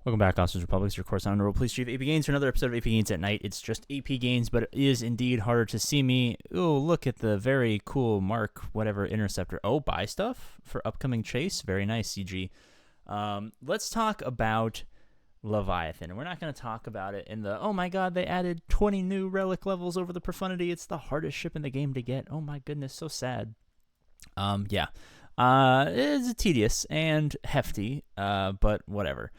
Welcome back, Austin's Republic. It's your course on the Police Chief APGAINS for another episode of APGAINS at Night. It's just APGAINS, but it is indeed harder to see me. Oh, look at the very cool Mark whatever interceptor. Oh, buy stuff for upcoming chase. Very nice, CG. Let's talk about Leviathan. And we're not going to talk about it in the, oh my god, they added 20 new relic levels over the profundity. It's the hardest ship in the game to get. Oh my goodness, so sad. It's tedious and hefty, but whatever.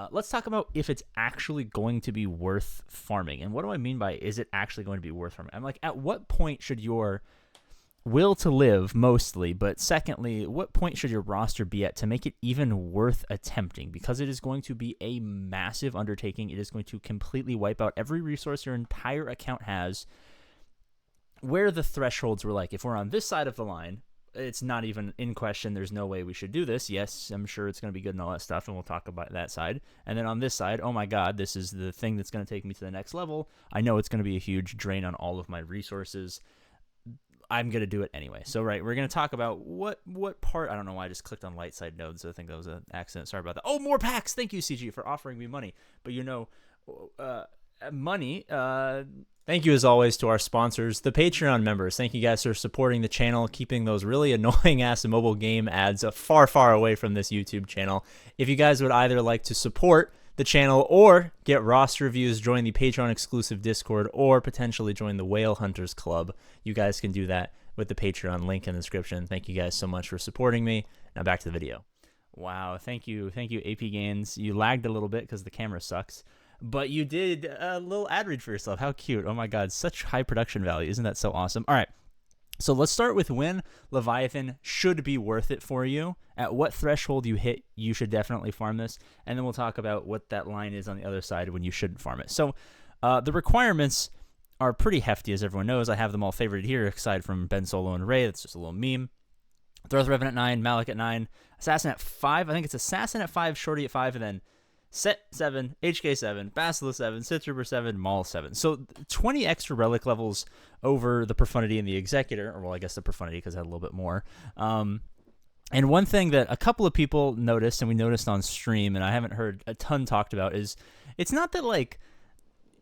Let's talk about if it's actually going to be worth farming. And what do I mean by is it actually going to be worth farming? I'm like, at what point should your will to live, mostly, but secondly, what point should your roster be at to make it even worth attempting? Because it is going to be a massive undertaking. It is going to completely wipe out every resource your entire account has. Where the thresholds were like, if we're on this side of the line, it's not even in question. There's no way we should do this. Yes, I'm sure it's going to be good and all that stuff, and we'll talk about that side. And then on this side, oh my god, this is the thing that's going to take me to the next level. I know it's going to be a huge drain on all of my resources. I'm going to do it anyway. So, right, we're going to talk about what part. I don't know why I just clicked on light side nodes, so I think that was an accident. Sorry about that. Oh, more packs. Thank you, CG, for offering me money. But money, thank you as always to our sponsors, the Patreon members. Thank you guys for supporting the channel, keeping those really annoying ass mobile game ads far, far away from this YouTube channel. If you guys would either like to support the channel or get roster reviews, join the Patreon exclusive Discord, or potentially join the Whale Hunters Club, you guys can do that with the Patreon link in the description. Thank you guys so much for supporting me. Now back to the video. Wow, thank you APGAINS. You lagged a little bit because the camera sucks. But you did a little ad read for yourself. How cute. Oh my god, such high production value. Isn't that so awesome? All right, so let's start with when Leviathan should be worth it for you. At what threshold you hit, you should definitely farm this. And then we'll talk about what that line is on the other side when you shouldn't farm it. So the requirements are pretty hefty, as everyone knows. I have them all favorited here, aside from Ben Solo and Ray. That's just a little meme. Throth Revan at 9, Malik at 9, Assassin at 5. I think it's Assassin at 5, Shorty at 5, and then Set 7, HK 7, Basilisk 7, Sith Trooper 7, Maul 7. So 20 extra relic levels over the Profundity and the Executor, or well, I guess the Profundity because I had a little bit more. And one thing that a couple of people noticed, and we noticed on stream, and I haven't heard a ton talked about, is it's not that like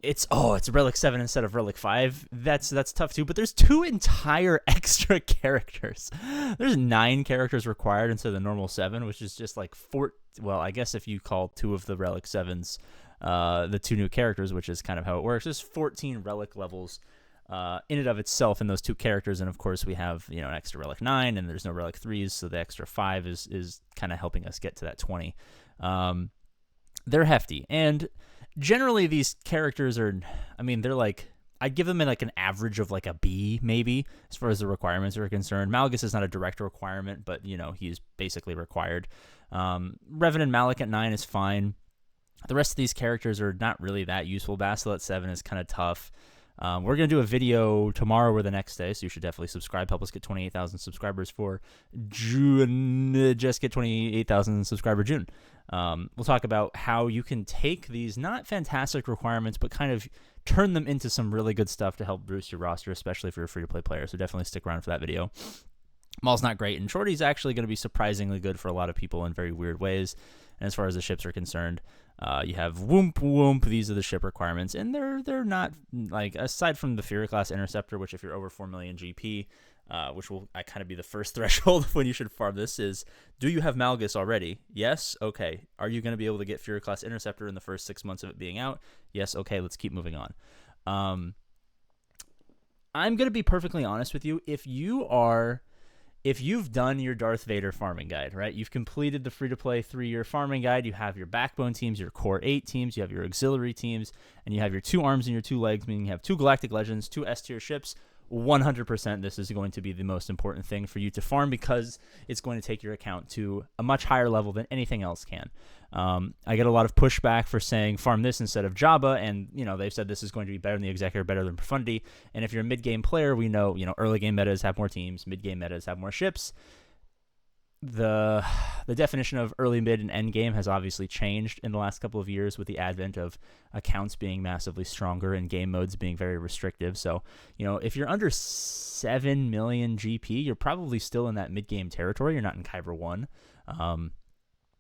it's Relic 7 instead of Relic 5. That's tough too, but there's 2 entire extra characters. There's 9 characters required instead of the normal 7, which is just like 4. Well, I guess if you call 2 of the Relic 7s the 2 new characters, which is kind of how it works, there's 14 relic levels in and of itself in those 2 characters. And of course we have, an extra Relic 9, and there's no Relic 3s, so the extra 5 is kind of helping us get to that 20. They're hefty, and generally these characters are, they're like, I'd give them in like an average of like a B, maybe, as far as the requirements are concerned. Malgus is not a direct requirement, but, he's basically required. Revan and Malik at 9 is fine. The rest of these characters are not really that useful. Basil at 7 is kind of tough. We're going to do a video tomorrow or the next day, so you should definitely subscribe. Help us get 28,000 subscribers for June. Just get 28,000 subscriber June. We'll talk about how you can take these not fantastic requirements, but kind of turn them into some really good stuff to help boost your roster, especially if you're a free-to-play player. So definitely stick around for that video. Maul's not great, and Shorty's actually going to be surprisingly good for a lot of people in very weird ways. And as far as the ships are concerned, you have Whoomp. These are the ship requirements, and they're not, like, aside from the Fury class interceptor, which if you're over 4 million GP, which will kind of be the first threshold when you should farm this, is, do you have Malgus already? Yes? Okay. Are you going to be able to get Fury class interceptor in the first 6 months of it being out? Yes? Okay, let's keep moving on. I'm going to be perfectly honest with you. If you've done your Darth Vader farming guide, right? You've completed the free-to-play 3-year farming guide. You have your backbone teams, your core 8 teams. You have your auxiliary teams, and you have your 2 arms and your 2 legs, meaning you have 2 Galactic Legends, 2 S-tier ships. 100% this is going to be the most important thing for you to farm, because it's going to take your account to a much higher level than anything else can. I get a lot of pushback for saying farm this instead of Jabba, and they've said this is going to be better than the Executor, better than Profundity. And if you're a mid-game player, we know early game metas have more teams, mid-game metas have more ships. The definition of early, mid, and end game has obviously changed in the last couple of years with the advent of accounts being massively stronger and game modes being very restrictive. So, if you're under 7 million GP, you're probably still in that mid-game territory. You're not in Kyber 1.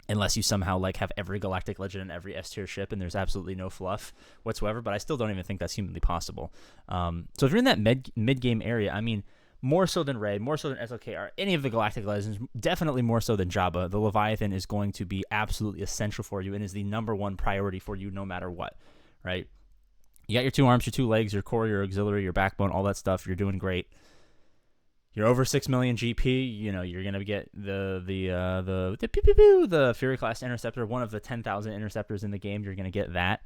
unless you somehow like have every galactic legend and every S tier ship and there's absolutely no fluff whatsoever. But I still don't even think that's humanly possible. So if you're in that mid game area, I mean, more so than Ray, more so than SLK, any of the galactic legends, definitely more so than Jabba, the Leviathan is going to be absolutely essential for you and is the number one priority for you no matter what, right? You got your 2 arms, your 2 legs, your core, your auxiliary, your backbone, all that stuff. You're doing great. You're over 6 million GP. You know, you're gonna get the Fury class interceptor, one of the 10,000 interceptors in the game. You're gonna get that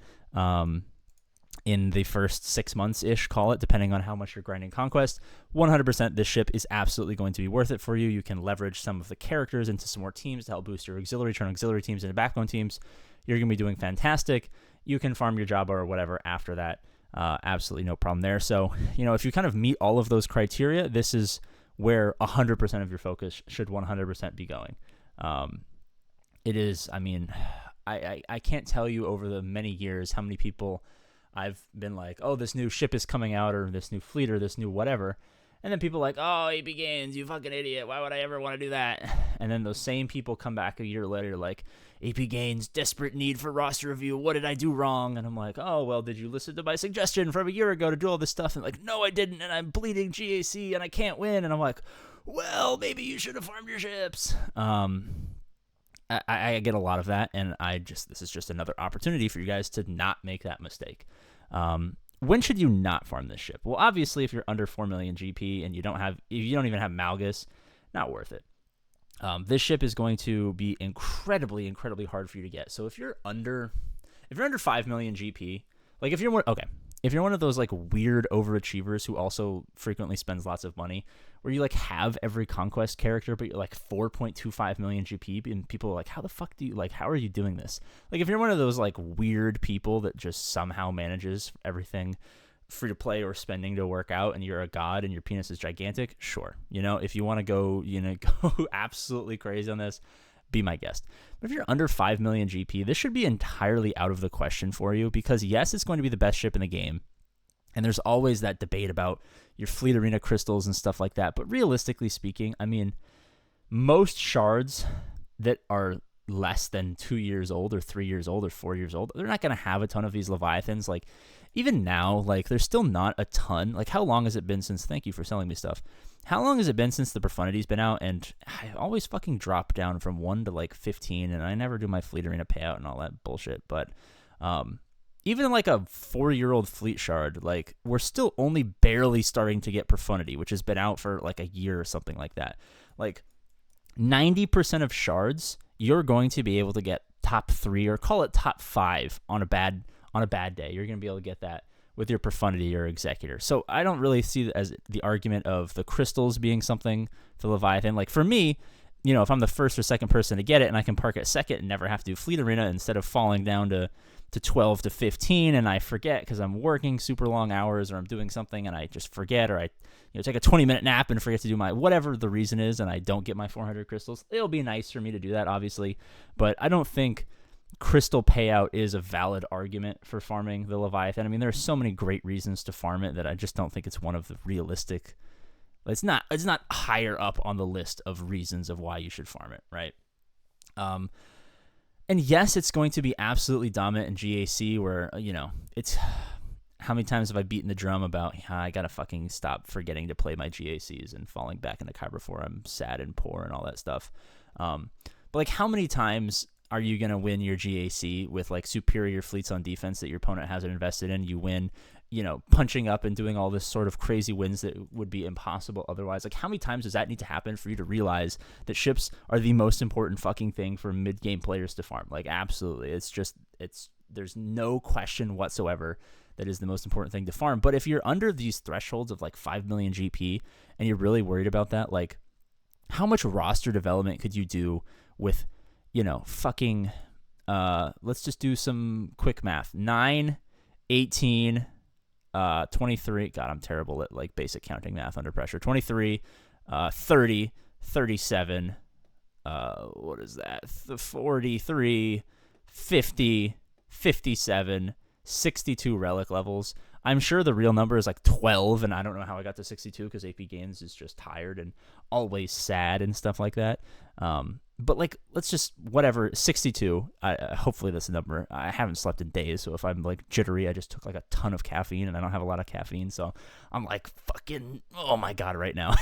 in the first 6 months ish, call it, depending on how much you're grinding Conquest. 100%, this ship is absolutely going to be worth it for you. You can leverage some of the characters into some more teams to help boost your auxiliary, turn auxiliary teams into backbone teams. You're gonna be doing fantastic. You can farm your Jabba or whatever after that. Absolutely no problem there. So, you know, if you kind of meet all of those criteria, this is where 100% of your focus should 100% be going. It is, I mean, I can't tell you over the many years how many people I've been like, oh, this new ship is coming out, or this new fleet, or this new whatever. And then people are like, oh, APGAINS, you fucking idiot. Why would I ever want to do that? And then those same people come back a year later like, APGAINS, desperate need for roster review. What did I do wrong? And I'm like, oh, well, did you listen to my suggestion from a year ago to do all this stuff? And like, no, I didn't. And I'm bleeding GAC and I can't win. And I'm like, well, maybe you should have farmed your ships. I get a lot of that. And this is just another opportunity for you guys to not make that mistake. When should you not farm this ship? Well, obviously, if you're under 4 million GP and you don't even have Malgus, not worth it. This ship is going to be incredibly, incredibly hard for you to get. So if you're under 5 million GP, like if you're one of those like weird overachievers who also frequently spends lots of money, where you like have every Conquest character, but you're like 4.25 million GP, and people are like, how the fuck how are you doing this? Like if you're one of those like weird people that just somehow manages everything free to play or spending to work out, and you're a god and your penis is gigantic, sure. You know, if you want to go absolutely crazy on this, be my guest. But if you're under 5 million GP, this should be entirely out of the question for you, because yes, it's going to be the best ship in the game. And there's always that debate about your fleet arena crystals and stuff like that. But realistically speaking, I mean, most shards that are less than 2 years old or 3 years old or 4 years old, they're not going to have a ton of these Leviathans. Like, even now, like, there's still not a ton. Like, how long has it been since, thank you for selling me stuff. How long has it been since the Profundity's been out? And I always fucking drop down from 1 to, like, 15, and I never do my fleet arena payout and all that bullshit. But, even like a 4-year-old fleet shard, like, we're still only barely starting to get Profundity, which has been out for, like, a year or something like that. Like, 90% of shards, you're going to be able to get top 3, or call it top 5 on a bad day. You're going to be able to get that with your Profundity or Executor. So I don't really see it as the argument of the crystals being something for Leviathan. Like, for me, you know, if I'm the first or second person to get it and I can park at second and never have to do Fleet Arena instead of falling down to 12 to 15, and I forget because I'm working super long hours, or I'm doing something and I just forget, or I take a 20-minute nap and forget to do my whatever the reason is, and I don't get my 400 crystals, it'll be nice for me to do that, obviously. But I don't think crystal payout is a valid argument for farming the Leviathan. I mean, there are so many great reasons to farm it that I just don't think it's one of the realistic. It's not higher up on the list of reasons of why you should farm it, right? And yes, it's going to be absolutely dominant in GAC, where, you know, it's how many times have I beaten the drum about, I gotta fucking stop forgetting to play my GACs and falling back into Kyber before I'm sad and poor and all that stuff. But like, how many times are you going to win your GAC with like superior fleets on defense that your opponent hasn't invested in? You win, you know, punching up and doing all this sort of crazy wins that would be impossible otherwise. Like, how many times does that need to happen for you to realize that ships are the most important fucking thing for mid-game players to farm? Like, absolutely. There's no question whatsoever that is the most important thing to farm. But if you're under these thresholds of like 5 million GP and you're really worried about that, like, how much roster development could you do with, you know, fucking, let's just do some quick math. 9, 18, 23. God, I'm terrible at like basic counting math under pressure. 23, 30, 37. What is that? 43, 50, 57, 62 relic levels. I'm sure the real number is like 12, and I don't know how I got to 62 because APGAINS is just tired and always sad and stuff like that. But like, let's just whatever 62. Hopefully that's a number. I haven't slept in days, so if I'm like jittery, I just took like a ton of caffeine, and I don't have a lot of caffeine, so I'm like fucking oh my god right now.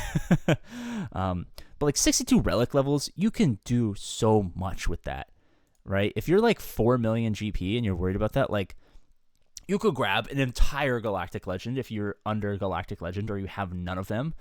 But like 62 relic levels, you can do so much with that, right? If you're like 4 million GP and you're worried about that, like you could grab an entire Galactic Legend if you're under Galactic Legend or you have none of them.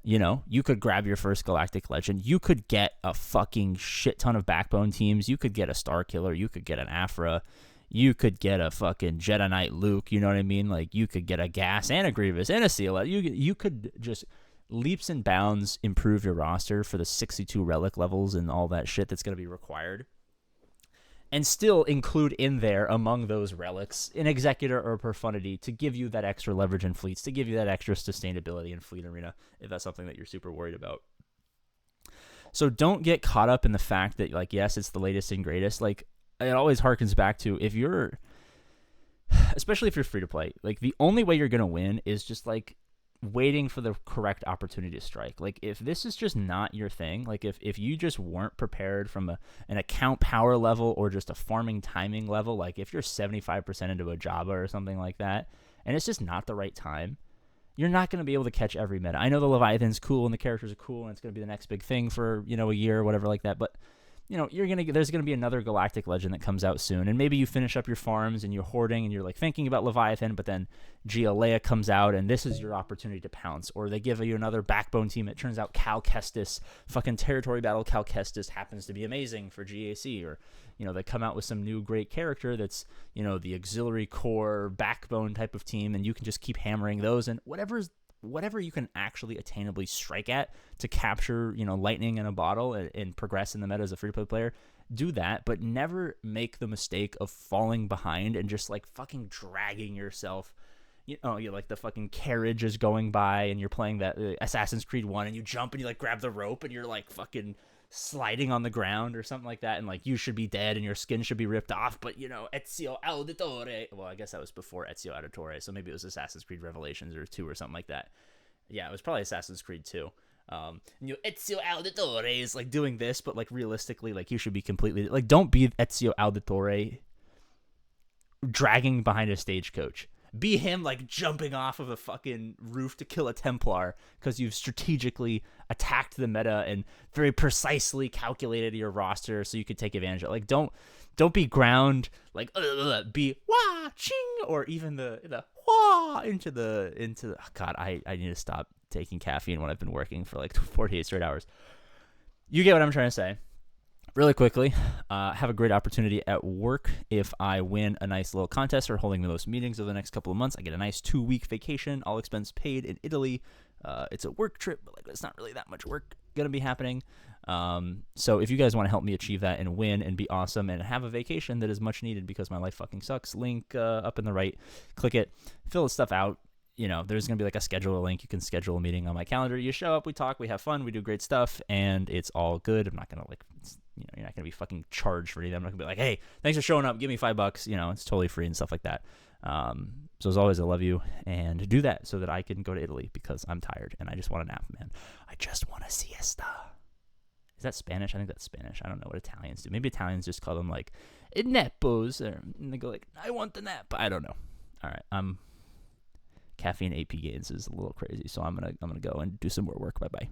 You know, you could grab your first Galactic Legend. You could get a fucking shit ton of backbone teams. You could get a Star Killer. You could get an Aphra. You could get a fucking Jedi Knight Luke. You know what I mean? Like, you could get a Gas and a Grievous and a Seal. You could just leaps and bounds improve your roster for the 62 relic levels and all that shit that's going to be required. And still include in there among those relics an Executor or a Profundity to give you that extra leverage in fleets, to give you that extra sustainability in Fleet Arena, if that's something that you're super worried about. So don't get caught up in the fact that, like, yes, it's the latest and greatest. Like, it always harkens back to, if you're, especially if you're free to play, like, the only way you're going to win is just, like, waiting for the correct opportunity to strike. Like, if this is just not your thing, like if you just weren't prepared from an account power level or just a farming timing level, like if you're 75% into a Jabba or something like that, and it's just not the right time, you're not going to be able to catch every meta. I know the Leviathan's cool and the characters are cool and it's going to be the next big thing for, you know, a year or whatever like that, but you know, there's gonna be another Galactic Legend that comes out soon, and maybe you finish up your farms and you're hoarding and you're like thinking about Leviathan, but then Leia comes out and this is your opportunity to pounce, or they give you another backbone team. It turns out Cal Kestis, fucking territory battle Cal Kestis, happens to be amazing for GAC, or you know, they come out with some new great character that's, you know, the auxiliary core backbone type of team, and you can just keep hammering those, and whatever you can actually attainably strike at to capture, you know, lightning in a bottle and progress in the meta as a free-to-play player, do that, but never make the mistake of falling behind and just like fucking dragging yourself. You know, you're like the fucking carriage is going by and you're playing that Assassin's Creed 1 and you jump and you like grab the rope and you're like fucking sliding on the ground or something like that, and like you should be dead and your skin should be ripped off, but you know, Ezio Auditore. Well, I guess that was before Ezio Auditore, so maybe it was Assassin's Creed Revelations or 2 or something like that. Yeah, it was probably Assassin's Creed 2. And you know, Ezio Auditore is like doing this, but like realistically, like you should be completely like, don't be Ezio Auditore dragging behind a stagecoach. Be him like jumping off of a fucking roof to kill a Templar because you've strategically attacked the meta and very precisely calculated your roster so you could take advantage of it. Like, don't be ground like be wah ching, or even the wah into the oh god, I need to stop taking caffeine when I've been working for like 48 straight hours. You get what I'm trying to say. Really quickly, have a great opportunity at work. If I win a nice little contest or holding the most meetings over the next couple of months, I get a nice 2-week vacation, all expense paid in Italy. It's a work trip, but like it's not really that much work going to be happening. So if you guys want to help me achieve that and win and be awesome and have a vacation that is much needed because my life fucking sucks, link up in the right, click it, fill the stuff out. You know, there's going to be like a schedule link. You can schedule a meeting on my calendar. You show up, we talk, we have fun, we do great stuff, and it's all good. I'm not going to like, you know, you're not going to be fucking charged for anything. I'm not going to be like, hey, thanks for showing up, give me $5. You know, it's totally free and stuff like that. So as always, I love you, and do that so that I can go to Italy because I'm tired and I just want a nap, man. I just want a siesta. Is that Spanish? I think that's Spanish. I don't know what Italians do. Maybe Italians just call them like nepos, and they go like, I want the nap. I don't know. All right, caffeine APGAINS is a little crazy, so I'm gonna go and do some more work. Bye bye.